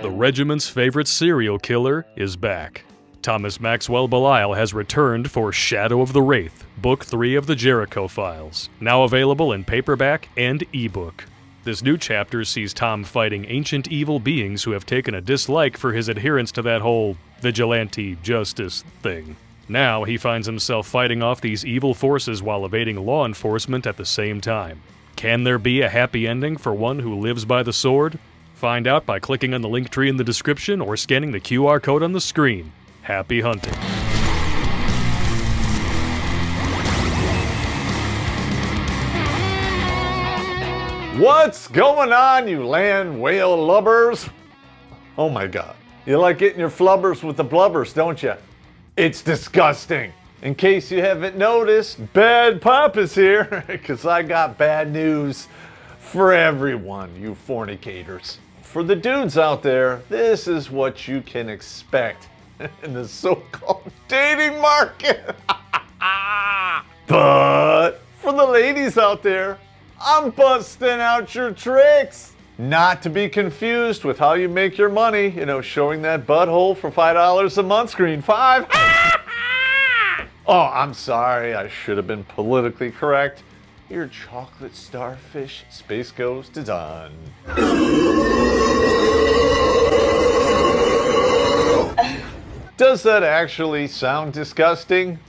The regiment's favorite serial killer is back. Thomas Maxwell Belial has returned for Shadow of the Wraith, Book 3 of the Jericho Files, now available in paperback and ebook. This new chapter sees Tom fighting ancient evil beings who have taken a dislike for his adherence to that whole vigilante justice thing. Now he finds himself fighting off these evil forces while evading law enforcement at the same time. Can there be a happy ending for one who lives by the sword? Find out by clicking on the link tree in the description or scanning the QR code on the screen. Happy hunting. What's going on, you land whale lubbers? Oh my God. You like getting your flubbers with the blubbers, don't you? It's disgusting. In case you haven't noticed, Bad Popp is here, because I got bad news for everyone, you fornicators. For the dudes out there, this is what you can expect in the so-called dating market. But for the ladies out there, I'm busting out your tricks. Not to be confused with how you make your money, showing that butthole for $5 a month, screen 5. Oh, I'm sorry, I should have been politically correct. Your chocolate starfish space ghost is on. Does that actually sound disgusting?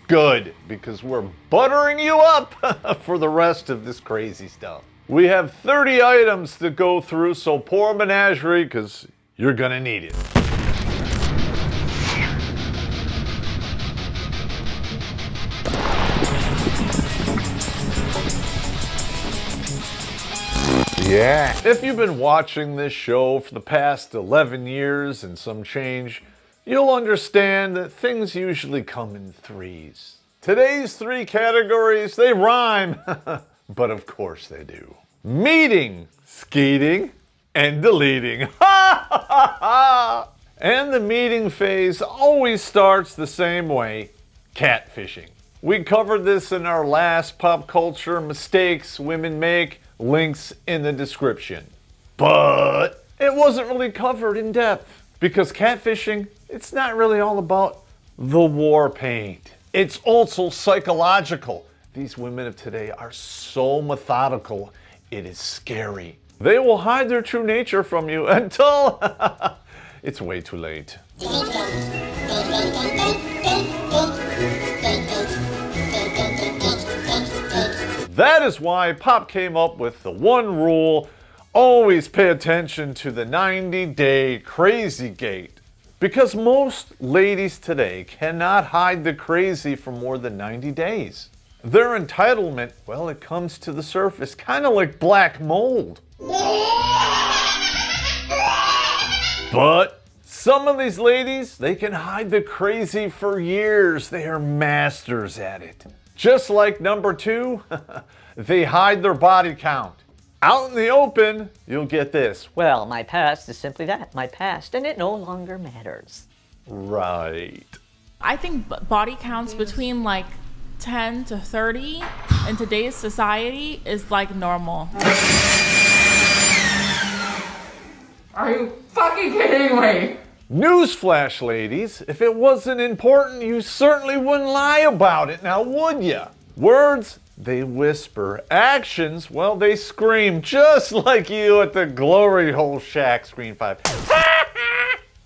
Good, because we're buttering you up for the rest of this crazy stuff. We have 30 items to go through, so pour a menagerie, because you're gonna need it. Yeah. If you've been watching this show for the past 11 years and some change, you'll understand that things usually come in threes. Today's 3 categories, they rhyme, but of course they do. Meeting, skeeting, and deleting. And the meeting phase always starts the same way, catfishing. We covered this in our last pop culture mistakes women make, links in the description. But it wasn't really covered in depth, because catfishing, it's not really all about the war paint. It's also psychological. These women of today are so methodical, it is scary. They will hide their true nature from you until it's way too late. That is why Popp came up with the one rule: always pay attention to the 90-day crazy gate. Because most ladies today cannot hide the crazy for more than 90 days. Their entitlement, well, it comes to the surface, kind of like black mold. But some of these ladies, they can hide the crazy for years. They are masters at it. Just like number 2, they hide their body count. Out in the open, you'll get this. Well, my past is simply that, my past, and it no longer matters. Right. I think body counts between like 10 to 30 in today's society is like normal. Are you fucking kidding me? Newsflash, ladies, if it wasn't important, you certainly wouldn't lie about it, now would ya? Words, they whisper. Actions, well, they scream, just like you at the Glory Hole Shack, screen 5.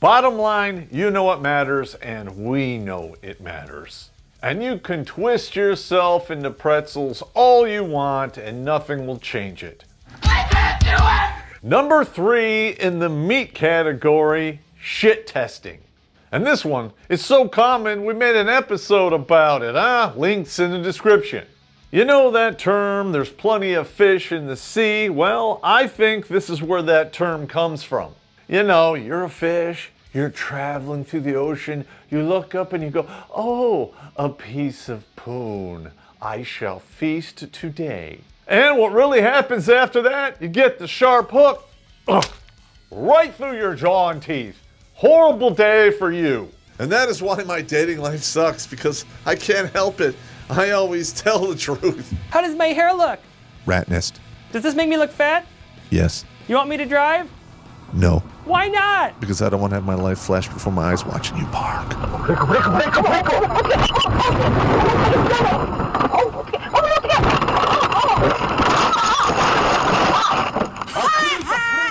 Bottom line, you know what matters, and we know it matters. And you can twist yourself into pretzels all you want, and nothing will change it. I can't do it! Number 3 in the meat category, shit testing. And this one is so common, we made an episode about it, Links in the description. You know that term, there's plenty of fish in the sea? Well, I think this is where that term comes from. You're a fish, you're traveling through the ocean, you look up and you go, oh, a piece of poon. I shall feast today. And what really happens after that, you get the sharp hook, right through your jaw and teeth. Horrible day for you. And that is why my dating life sucks, because I can't help it. I always tell the truth. How does my hair look? Rat nest. Does this make me look fat? Yes. You want me to drive? No. Why not? Because I don't want to have my life flash before my eyes watching you park.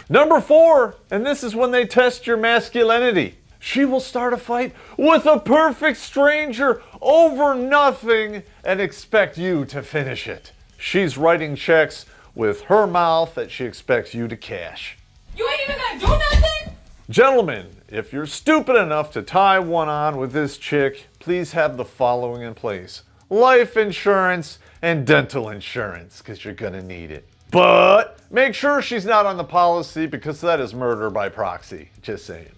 Number 4, and this is when they test your masculinity. She will start a fight with a perfect stranger over nothing and expect you to finish it. She's writing checks with her mouth that she expects you to cash. You ain't even gonna do nothing? Gentlemen, if you're stupid enough to tie one on with this chick, please have the following in place: life insurance and dental insurance, because you're gonna need it. But make sure she's not on the policy, because that is murder by proxy. Just saying.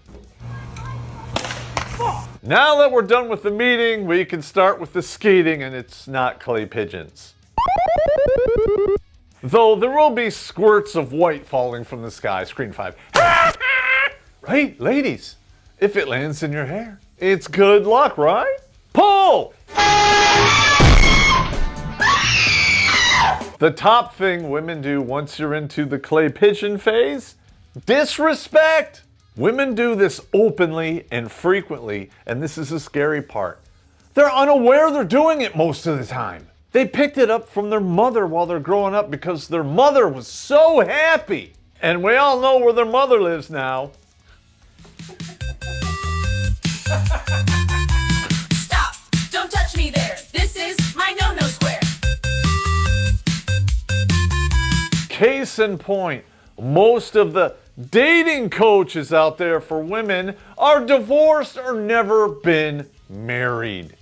Now that we're done with the meeting, we can start with the skeeting, and it's not clay pigeons. Though there will be squirts of white falling from the sky. Screen 5. Right, ladies? If it lands in your hair, it's good luck, right? Pull! The top thing women do once you're into the clay pigeon phase: disrespect. Women do this openly and frequently, and this is the scary part. They're unaware they're doing it most of the time. They picked it up from their mother while they're growing up because their mother was so happy. And we all know where their mother lives now. Stop! Don't touch me there. This is my no-no square. Case in point, most of the dating coaches out there for women are divorced or never been married.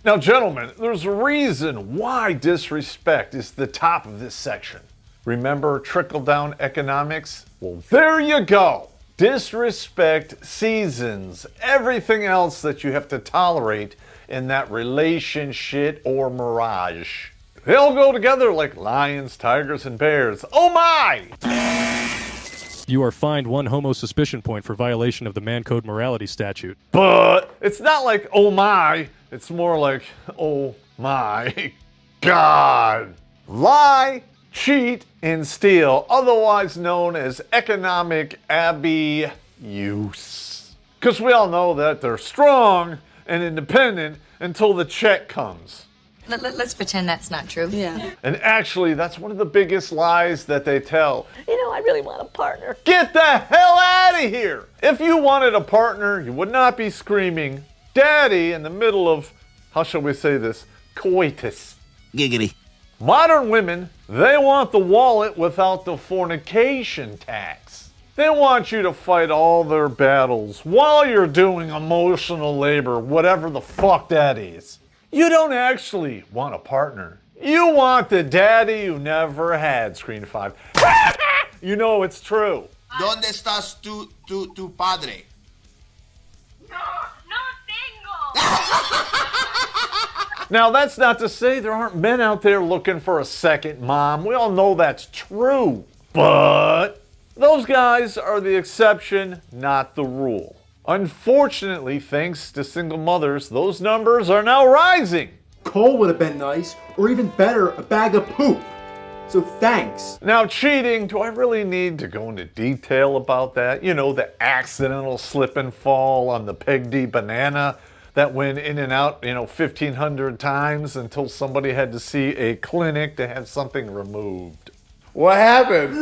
Now, gentlemen, there's a reason why disrespect is the top of this section. Remember trickle-down economics? Well, there you go. Disrespect seasons everything else that you have to tolerate in that relationship or mirage. They all go together like lions, tigers, and bears. Oh my! You are fined 1 homo suspicion point for violation of the Man Code Morality Statute. But it's not like, oh my, it's more like, oh my God. Lie, cheat, and steal, otherwise known as economic abuse. Because we all know that they're strong and independent until the check comes. Let's pretend that's not true. Yeah. And actually, that's one of the biggest lies that they tell. You know, I really want a partner. Get the hell out of here! If you wanted a partner, you would not be screaming, Daddy, in the middle of, how shall we say this, coitus. Giggity. Modern women, they want the wallet without the fornication tax. They want you to fight all their battles while you're doing emotional labor, whatever the fuck that is. You don't actually want a partner. You want the daddy you never had, Screen 5. You know it's true. ¿Dónde estás tu padre? No tengo. Now, that's not to say there aren't men out there looking for a second mom. We all know that's true. But those guys are the exception, not the rule. Unfortunately, thanks to single mothers, those numbers are now rising. Coal would have been nice, or even better, a bag of poop. So thanks. Now, cheating, do I really need to go into detail about that? You know, the accidental slip and fall on the Peg D banana that went in and out, 1,500 times until somebody had to see a clinic to have something removed. What happened?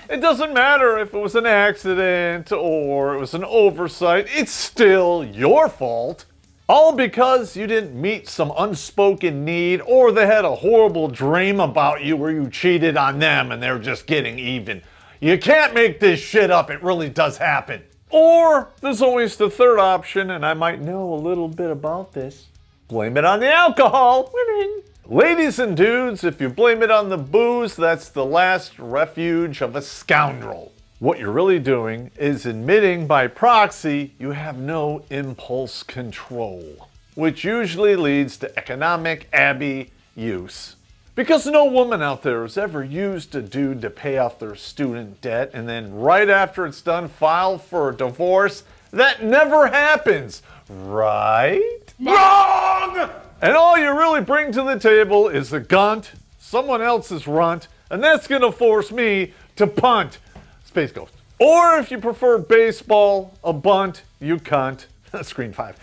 It doesn't matter if it was an accident or it was an oversight, it's still your fault. All because you didn't meet some unspoken need, or they had a horrible dream about you where you cheated on them and they're just getting even. You can't make this shit up, it really does happen. Or there's always the third option, and I might know a little bit about this. Blame it on the alcohol. Winning. Ladies and dudes, if you blame it on the booze, that's the last refuge of a scoundrel. What you're really doing is admitting by proxy you have no impulse control, which usually leads to economic abuse. Because no woman out there has ever used a dude to pay off their student debt and then right after it's done file for a divorce. That never happens, right? Wrong! And all you really bring to the table is a gunt, someone else's runt, and that's gonna force me to punt. Space Ghost. Or if you prefer baseball, a bunt, you cunt. Screen 5.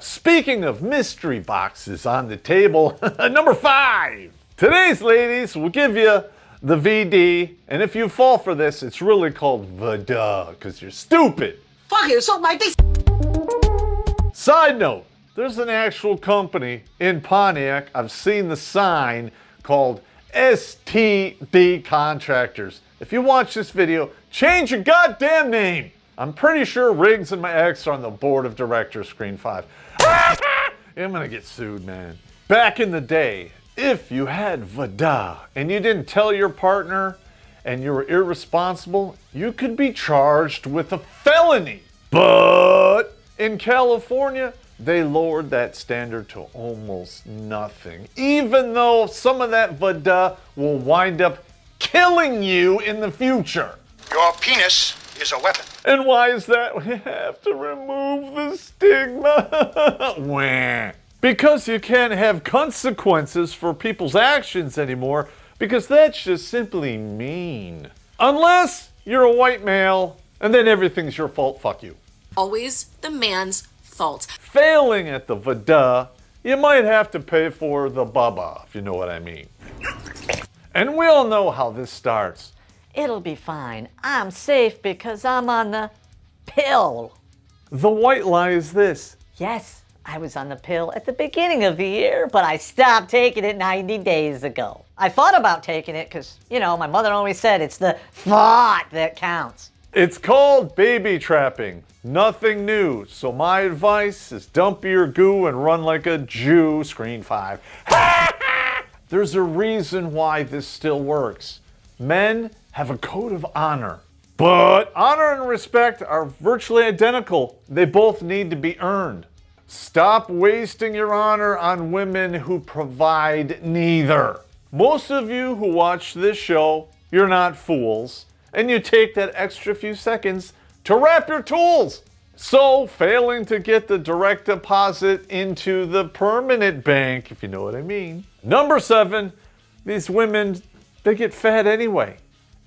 Speaking of mystery boxes on the table, number 5. Today's ladies will give you the VD, and if you fall for this, it's really called VD, because you're stupid. Fuck you, suck my dick. Side note, there's an actual company in Pontiac, I've seen the sign, called STD Contractors. If you watch this video, change your goddamn name. I'm pretty sure Riggs and my ex are on the board of directors, Screen 5. I'm gonna get sued, man. Back in the day, if you had VD and you didn't tell your partner and you were irresponsible, you could be charged with a felony. But in California, they lowered that standard to almost nothing, even though some of that VD will wind up killing you in the future. Your penis is a weapon. And why is that? We have to remove the stigma. Wah. Because you can't have consequences for people's actions anymore, because that's just simply mean. Unless you're a white male, and then everything's your fault, fuck you. Always the man's fault. Failing at the VD, you might have to pay for the baba, if you know what I mean. And we all know how this starts. It'll be fine. I'm safe because I'm on the pill. The white lie is this. Yes, I was on the pill at the beginning of the year, but I stopped taking it 90 days ago. I thought about taking it because, my mother always said it's the thought that counts. It's called baby trapping. Nothing new. So my advice is dump your goo and run like a Jew, Screen 5. There's a reason why this still works. Men have a code of honor. But honor and respect are virtually identical. They both need to be earned. Stop wasting your honor on women who provide neither. Most of you who watch this show, you're not fools, and you take that extra few seconds to wrap your tools. So, failing to get the direct deposit into the permanent bank, if you know what I mean. Number 7, these women, they get fat anyway.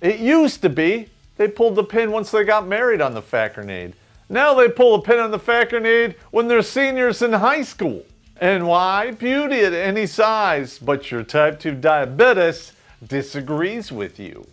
It used to be they pulled the pin once they got married on the fat grenade. Now they pull a pin on the fat grenade when they're seniors in high school. And why? Beauty at any size, but your type 2 diabetes disagrees with you.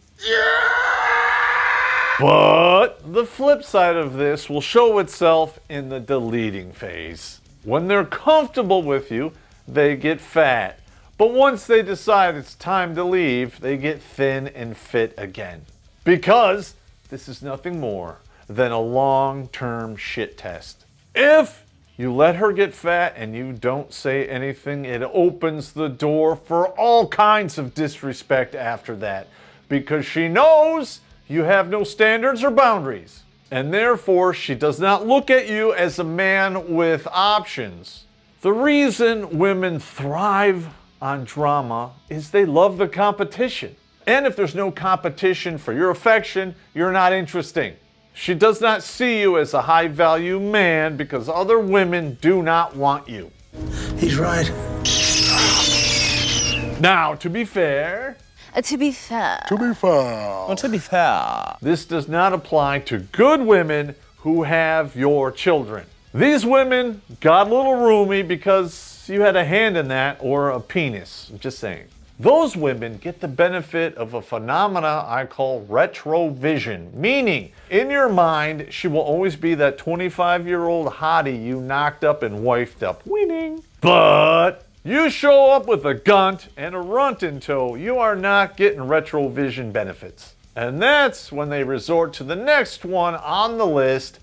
But the flip side of this will show itself in the deleting phase. When they're comfortable with you, they get fat. But once they decide it's time to leave, they get thin and fit again. Because this is nothing more than a long-term shit test. If you let her get fat and you don't say anything, it opens the door for all kinds of disrespect after that. Because she knows you have no standards or boundaries. And therefore, she does not look at you as a man with options. The reason women thrive on drama is they love the competition. And if there's no competition for your affection, you're not interesting. She does not see you as a high-value man because other women do not want you. He's right. Now, to be fair, To be fair. this does not apply to good women who have your children. These women got a little roomy because you had a hand in that or a penis. I'm just saying. Those women get the benefit of a phenomena I call retrovision, meaning in your mind, she will always be that 25-year-old hottie you knocked up and wifed up. Winning. But you show up with a gunt and a runt in tow, you are not getting retrovision benefits. And that's when they resort to the next one on the list,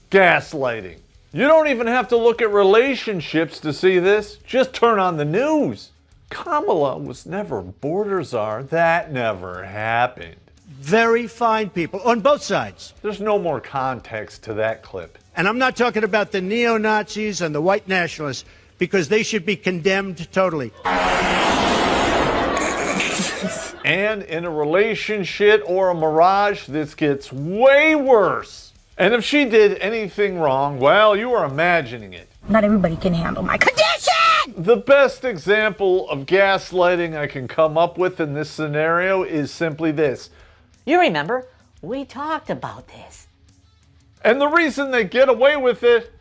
gaslighting. You don't even have to look at relationships to see this. Just turn on the news. Kamala was never border czar. That never happened. Very fine people on both sides. There's no more context to that clip. And I'm not talking about the neo-Nazis and the white nationalists, because they should be condemned totally. And in a relationship or a mirage, this gets way worse. And if she did anything wrong, well, you are imagining it. Not everybody can handle my condition! The best example of gaslighting I can come up with in this scenario is simply this. You remember We talked about this. And the reason they get away with it,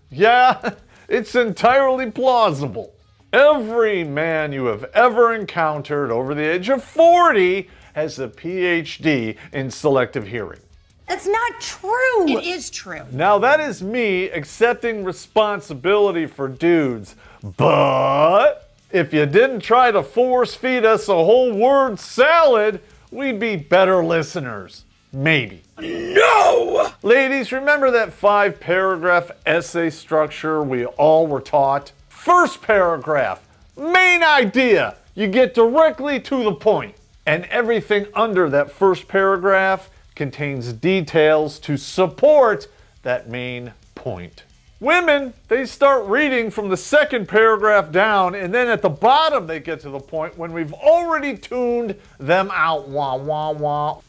yeah, it's entirely plausible. Every man you have ever encountered over the age of 40 has a PhD in selective hearing. That's not true. It is true. Now that is me accepting responsibility for dudes, but if you didn't try to force feed us a whole word salad, we'd be better listeners. Maybe. No! Ladies, remember that 5-paragraph essay structure we all were taught? First paragraph, main idea. You get directly to the point. And everything under that first paragraph contains details to support that main point. Women, they start reading from the second paragraph down, and then at the bottom they get to the point when we've already tuned them out. Wah, wah, wah.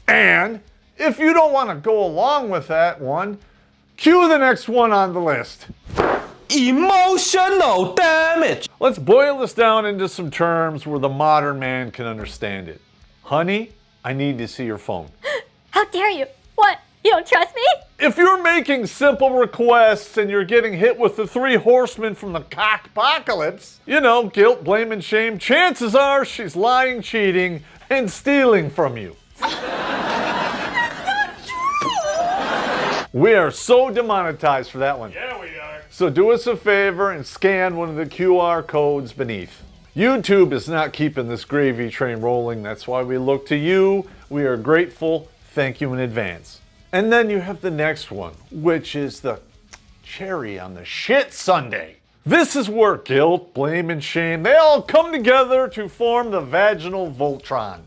And if you don't want to go along with that one, cue the next one on the list. Emotional damage. Let's boil this down into some terms where the modern man can understand it. Honey, I need to see your phone. How dare you? What? You don't trust me? If you're making simple requests and you're getting hit with the 3 horsemen from the cockpocalypse, you know, guilt, blame, and shame, chances are she's lying, cheating, and stealing from you. We are so demonetized for that one. Yeah, we are. So do us a favor and scan one of the QR codes beneath. YouTube is not keeping this gravy train rolling. That's why we look to you. We are grateful. Thank you in advance. And then you have the next one, which is the cherry on the shit sundae. This is where guilt, blame, and shame, they all come together to form the vaginal Voltron.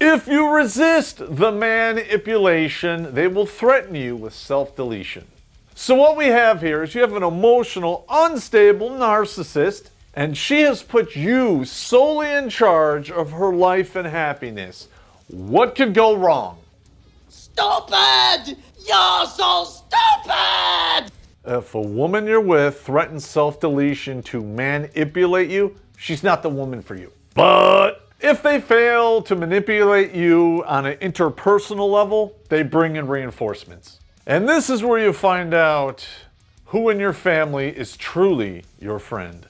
If you resist the manipulation, they will threaten you with self-deletion. So what we have here is you have an emotional, unstable narcissist, and she has put you solely in charge of her life and happiness. What could go wrong? Stupid! You're so stupid! If a woman you're with threatens self-deletion to manipulate you, she's not the woman for you. But if they fail to manipulate you on an interpersonal level, they bring in reinforcements. And this is where you find out who in your family is truly your friend.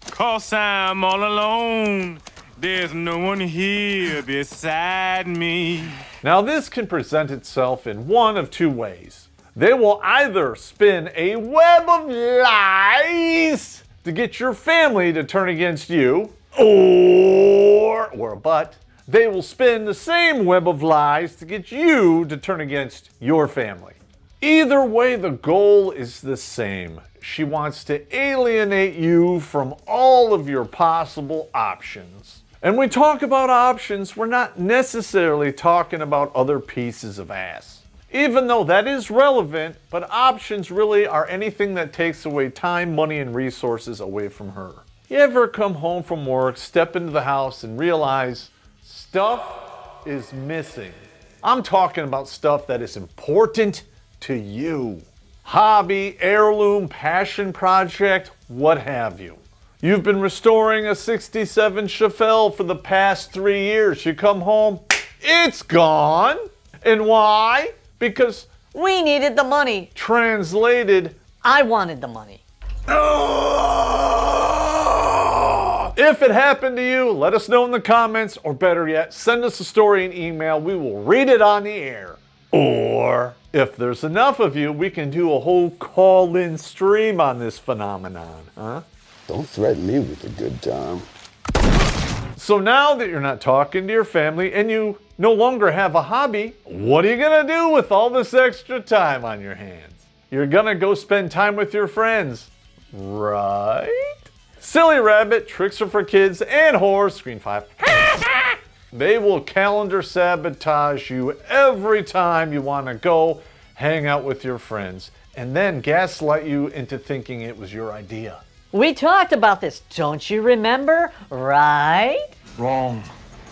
'Cause I'm all alone. There's no one here beside me. Now this can present itself in one of 2 ways. They will either spin a web of lies to get your family to turn against you, or but they will spin the same web of lies to get you to turn against your family. Either way, the goal is the same. She wants to alienate you from all of your possible options. And when we talk about options, we're not necessarily talking about other pieces of ass. Even though that is relevant, but options really are anything that takes away time, money, and resources away from her. You ever come home from work, step into the house, and realize stuff is missing? I'm talking about stuff that is important to you. Hobby, heirloom, passion project, what have you. You've been restoring a 67 Chevelle for the past 3 years. You come home, it's gone. And why? Because we needed the money. Translated, I wanted the money. If it happened to you, let us know in the comments, or better yet, send us a story and email. We will read it on the air. Or if there's enough of you, we can do a whole call-in stream on this phenomenon, huh? Don't threaten me with a good time. So now that you're not talking to your family and you no longer have a hobby, what are you gonna do with all this extra time on your hands? You're gonna go spend time with your friends, right? Silly Rabbit, Tricks Are for Kids, and Horror, Screen 5. They will calendar sabotage you every time you want to go hang out with your friends, and then gaslight you into thinking it was your idea. We talked about this, don't you remember? Right? Wrong.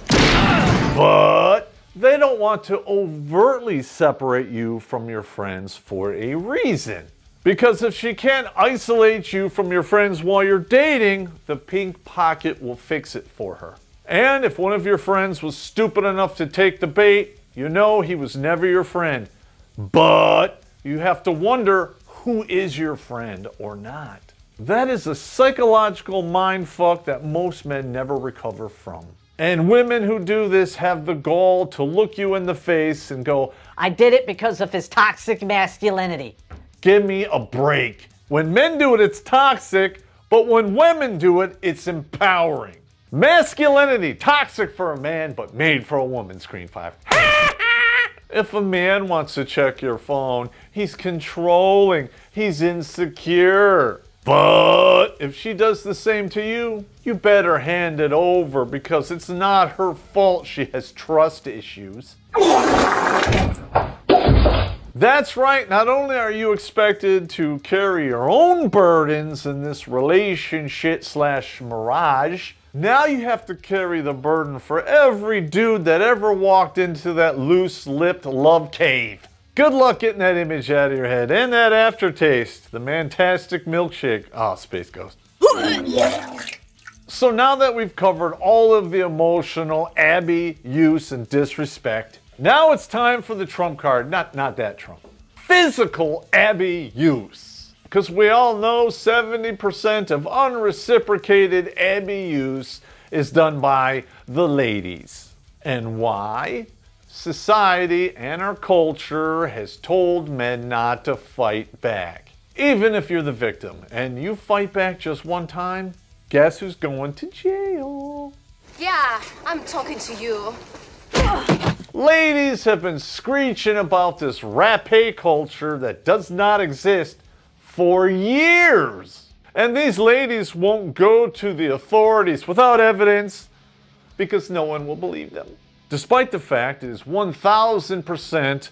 But they don't want to overtly separate you from your friends for a reason. Because if she can't isolate you from your friends while you're dating, the pink pocket will fix it for her. And if one of your friends was stupid enough to take the bait, you know he was never your friend. But you have to wonder who is your friend or not. That is a psychological mindfuck that most men never recover from. And women who do this have the gall to look you in the face and go, I did it because of his toxic masculinity. Give me a break. When men do it, it's toxic, but when women do it, it's empowering. Masculinity, toxic for a man, but made for a woman, Screen 5. If a man wants to check your phone, he's controlling, he's insecure. But if she does the same to you, you better hand it over because it's not her fault she has trust issues. That's right, not only are you expected to carry your own burdens in this relationship/mirage, now you have to carry the burden for every dude that ever walked into that loose-lipped love cave. Good luck getting that image out of your head and that aftertaste, the mantastic milkshake. Oh, Space Ghost. So now that we've covered all of the emotional abuse and disrespect, now it's time for the trump card. Not that Trump. Physical abuse. Because we all know 70% of unreciprocated abuse is done by the ladies. And why? Society and our culture has told men not to fight back. Even if you're the victim and you fight back just one time, guess who's going to jail? Yeah, I'm talking to you. Ladies have been screeching about this rape culture that does not exist for years. And these ladies won't go to the authorities without evidence because no one will believe them. Despite the fact it is 1000%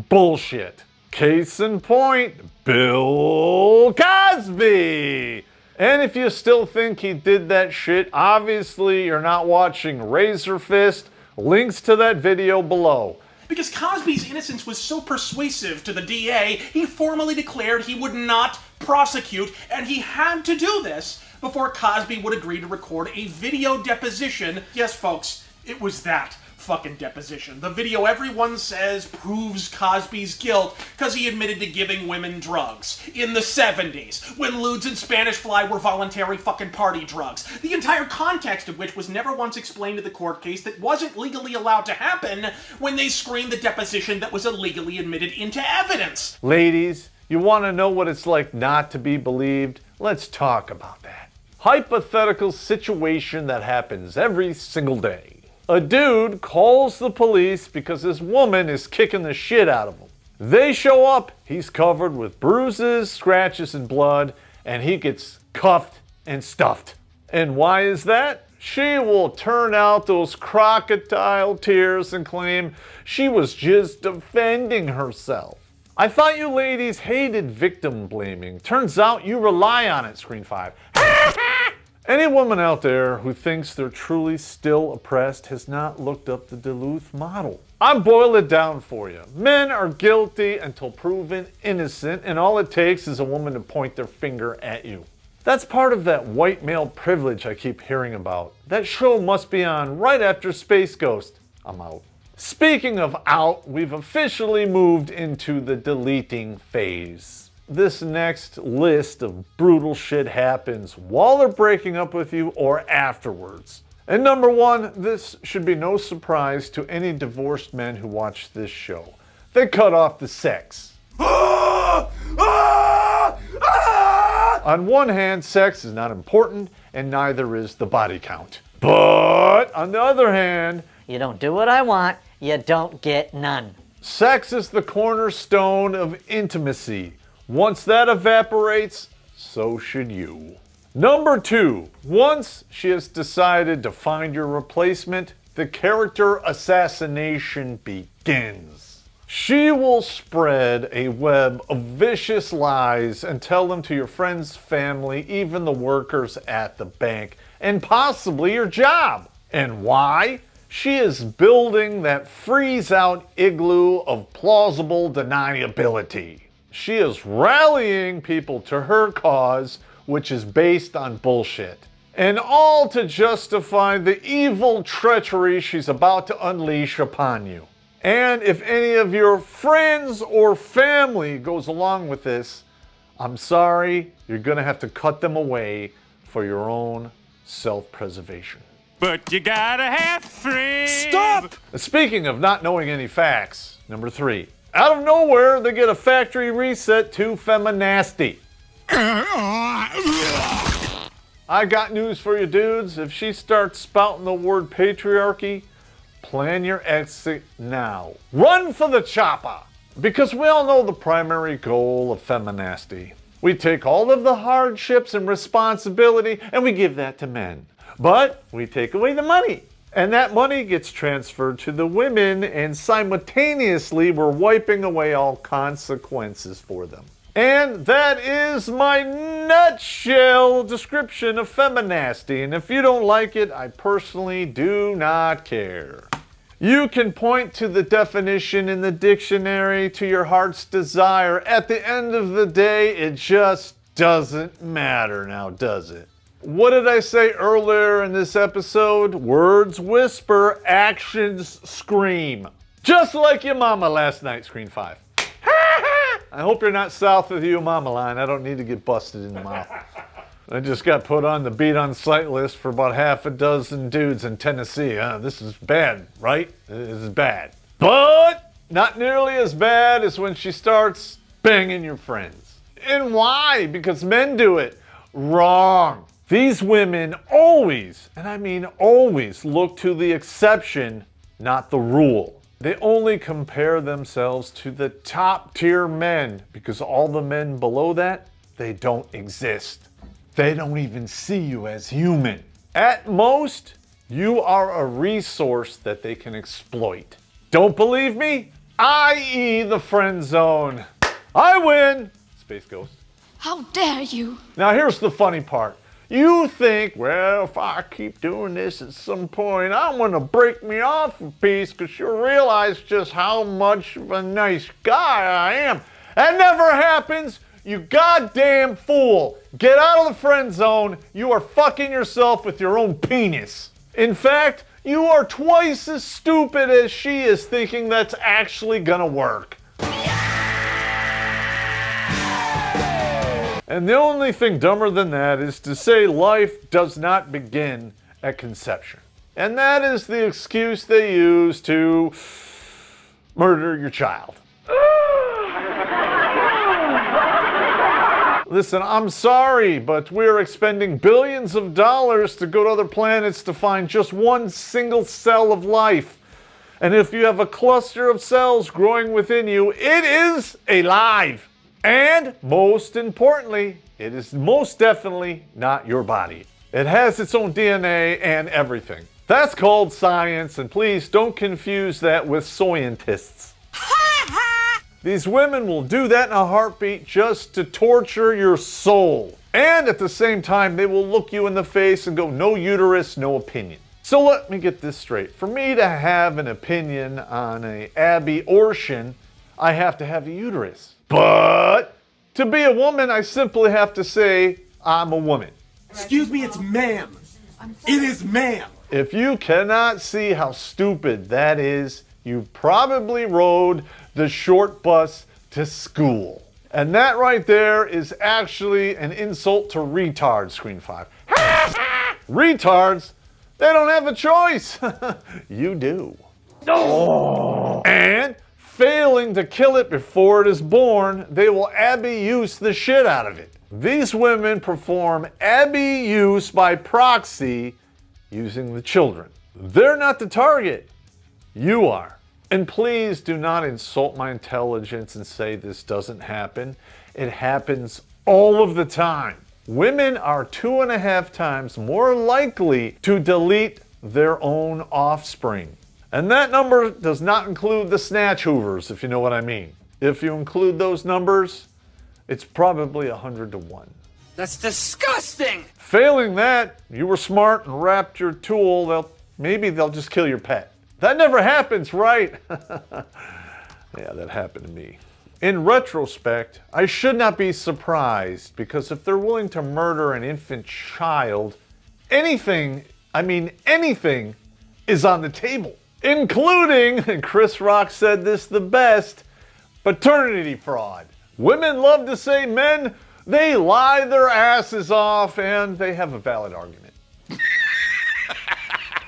bullshit. Case in point, Bill Cosby. And if you still think he did that shit, obviously you're not watching Razor Fist. Links to that video below. Because Cosby's innocence was so persuasive to the DA, he formally declared he would not prosecute, and he had to do this before Cosby would agree to record a video deposition. Yes, folks, it was that fucking deposition. The video everyone says proves Cosby's guilt because he admitted to giving women drugs in the 70s, when lewds and Spanish fly were voluntary fucking party drugs. The entire context of which was never once explained to the court case that wasn't legally allowed to happen when they screened the deposition that was illegally admitted into evidence. Ladies, you want to know what it's like not to be believed? Let's talk about that. Hypothetical situation that happens every single day. A dude calls the police because his woman is kicking the shit out of him. They show up, he's covered with bruises, scratches, and blood, and he gets cuffed and stuffed. And why is that? She will turn out those crocodile tears and claim she was just defending herself. I thought you ladies hated victim blaming. Turns out you rely on it, Screen 5. Any woman out there who thinks they're truly still oppressed has not looked up the Duluth model. I'll boil it down for you. Men are guilty until proven innocent, and all it takes is a woman to point their finger at you. That's part of that white male privilege I keep hearing about. That show must be on right after Space Ghost. I'm out. Speaking of out, we've officially moved into the deleting phase. This next list of brutal shit happens while they're breaking up with you or afterwards. And number one, this should be no surprise to any divorced men who watch this show. They cut off the sex. On one hand, sex is not important, and neither is the body count. But on the other hand, you don't do what I want, you don't get none. Sex is the cornerstone of intimacy. Once that evaporates, so should you. Number two, once she has decided to find your replacement, the character assassination begins. She will spread a web of vicious lies and tell them to your friends, family, even the workers at the bank, and possibly your job. And why? She is building that freeze-out igloo of plausible deniability. She is rallying people to her cause, which is based on bullshit. And all to justify the evil treachery she's about to unleash upon you. And if any of your friends or family goes along with this, I'm sorry, you're gonna have to cut them away for your own self-preservation. But you gotta have friends. Stop! Speaking of not knowing any facts, number 3. Out of nowhere, they get a factory reset to feminasty. I got news for you dudes. If she starts spouting the word patriarchy, plan your exit now. Run for the chopper! Because we all know the primary goal of feminasty. We take all of the hardships and responsibility and we give that to men. But we take away the money. And that money gets transferred to the women, and simultaneously we're wiping away all consequences for them. And that is my nutshell description of feminasty. And if you don't like it, I personally do not care. You can point to the definition in the dictionary to your heart's desire. At the end of the day, it just doesn't matter now, does it? What did I say earlier in this episode? Words whisper, actions scream. Just like your mama last night, screen 5. I hope you're not south of the your mama line. I don't need to get busted in the mouth. I just got put on the beat on sight list for about half a dozen dudes in Tennessee. This is bad, right? This is bad. But not nearly as bad as when she starts banging your friends. And why? Because men do it wrong. These women always, and I mean always, look to the exception, not the rule. They only compare themselves to the top tier men because all the men below that, they don't exist. They don't even see you as human. At most, you are a resource that they can exploit. Don't believe me? I.e. the friend zone. I win! Space Ghost. How dare you? Now here's the funny part. You think, well, if I keep doing this at some point, I'm gonna break me off a piece because you'll realize just how much of a nice guy I am. That never happens, you goddamn fool. Get out of the friend zone. You are fucking yourself with your own penis. In fact, you are twice as stupid as she is thinking that's actually gonna work. And the only thing dumber than that is to say life does not begin at conception. And that is the excuse they use to murder your child. Listen, I'm sorry, but we're expending billions of dollars to go to other planets to find just one single cell of life. And if you have a cluster of cells growing within you, it is alive. And most importantly, it is most definitely not your body. It has its own DNA and everything. That's called science, and please don't confuse that with scientists. These women will do that in a heartbeat just to torture your soul. And at the same time, they will look you in the face and go, no uterus, no opinion. So let me get this straight. For me to have an opinion on a abortion, I have to have a uterus. But to be a woman, I simply have to say, I'm a woman. Excuse me, it's ma'am. It is ma'am. If you cannot see how stupid that is, you probably rode the short bus to school. And that right there is actually an insult to retards, screen 5. Retards, they don't have a choice. You do. No. And failing to kill it before it is born, they will abuse the shit out of it. These women perform abuse by proxy using the children. They're not the target. You are. And please do not insult my intelligence and say this doesn't happen. It happens all of the time. Women are 2.5 times more likely to delete their own offspring. And that number does not include the snatch hoovers, if you know what I mean. If you include those numbers, it's probably 100 to 1. That's disgusting! Failing that, you were smart and wrapped your tool, maybe they'll just kill your pet. That never happens, right? Yeah, that happened to me. In retrospect, I should not be surprised because if they're willing to murder an infant child, anything, I mean anything, is on the table. Including, and Chris Rock said this the best, paternity fraud. Women love to say men, they lie their asses off, and they have a valid argument.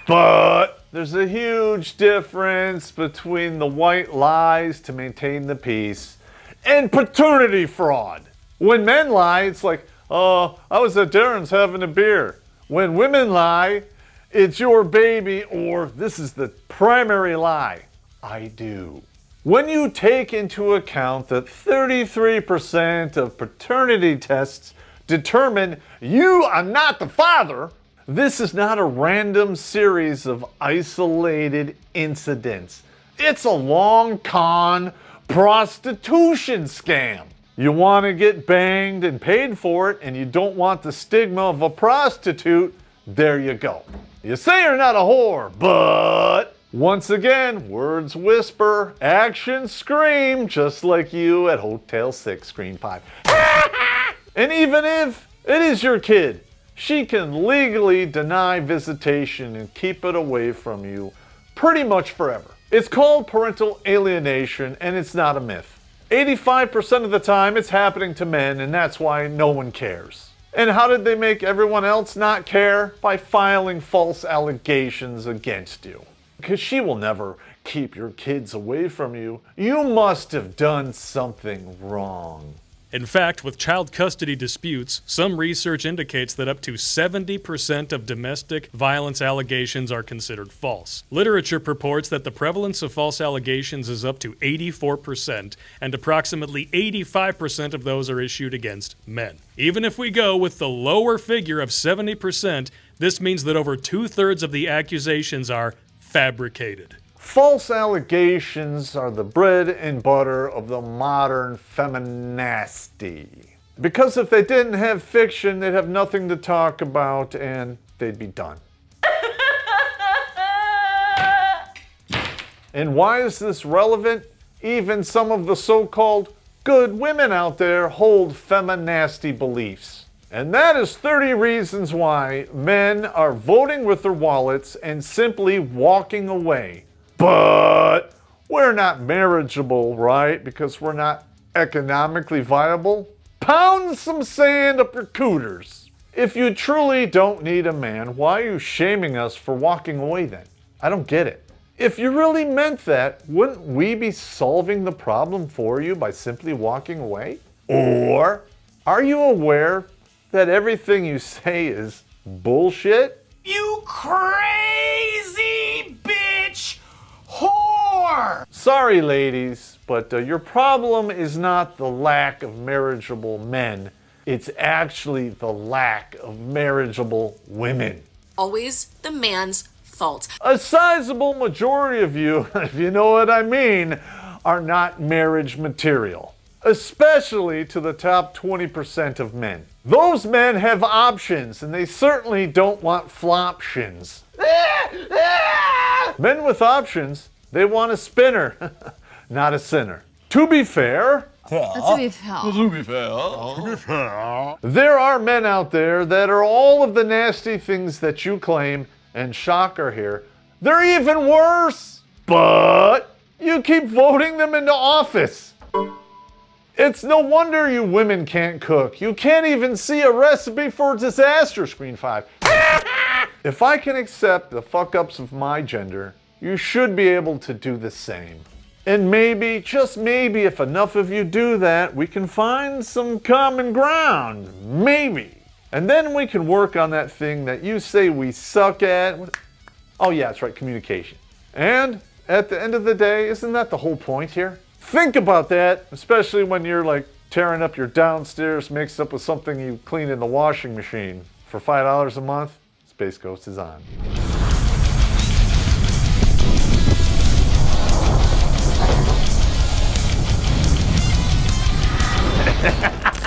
But there's a huge difference between the white lies to maintain the peace and paternity fraud. When men lie, it's like, oh, I was at Darren's having a beer. When women lie, it's your baby, or this is the primary lie, I do. When you take into account that 33% of paternity tests determine you are not the father, this is not a random series of isolated incidents. It's a long con prostitution scam. You want to get banged and paid for it, and you don't want the stigma of a prostitute, there you go. You say you're not a whore, but once again, words whisper, actions scream, just like you at Hotel 6, Screen 5. And even if it is your kid, she can legally deny visitation and keep it away from you pretty much forever. It's called parental alienation, and it's not a myth. 85% of the time, it's happening to men, and that's why no one cares. And how did they make everyone else not care? By filing false allegations against you. Because she will never keep your kids away from you. You must have done something wrong. In fact, with child custody disputes, some research indicates that up to 70% of domestic violence allegations are considered false. Literature purports that the prevalence of false allegations is up to 84%, and approximately 85% of those are issued against men. Even if we go with the lower figure of 70%, this means that over 2/3 of the accusations are fabricated. False allegations are the bread and butter of the modern feminasty. Because if they didn't have fiction, they'd have nothing to talk about and they'd be done. And why is this relevant? Even some of the so-called good women out there hold feminasty beliefs. And that is 30 reasons why men are voting with their wallets and simply walking away. But we're not marriageable, right? Because we're not economically viable. Pound some sand up your cooters. If you truly don't need a man, why are you shaming us for walking away then? I don't get it. If you really meant that, wouldn't we be solving the problem for you by simply walking away? Or are you aware that everything you say is bullshit? You crazy bitch whore! Sorry, ladies, but your problem is not the lack of marriageable men. It's actually the lack of marriageable women. Always the man's fault. A sizable majority of you, if you know what I mean, are not marriage material. Especially to the top 20% of men. Those men have options, and they certainly don't want floptions. Men with options, they want a spinner, not a sinner. To be fair, there are men out there that are all of the nasty things that you claim, and shocker here, they're even worse. But you keep voting them into office. It's no wonder you women can't cook. You can't even see a recipe for disaster, Screen 5. If I can accept the fuck-ups of my gender, you should be able to do the same. And maybe, just maybe, if enough of you do that, we can find some common ground. Maybe. And then we can work on that thing that you say we suck at. Oh yeah, that's right, communication. And at the end of the day, isn't that the whole point here? Think about that, especially when you're like tearing up your downstairs mixed up with something you clean in the washing machine. For $5 a month, Space Ghost is on.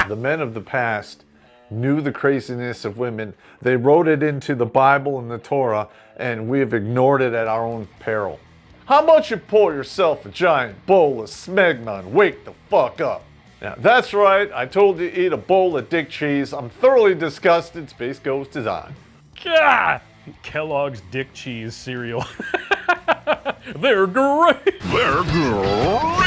The men of the past knew the craziness of women. They wrote it into the Bible and the Torah, and we have ignored it at our own peril. How about you pour yourself a giant bowl of smegma and wake the fuck up? Now, that's right, I told you to eat a bowl of dick cheese. I'm thoroughly disgusted. Space Ghost is on. God! Kellogg's Dick Cheese cereal. They're great! They're great!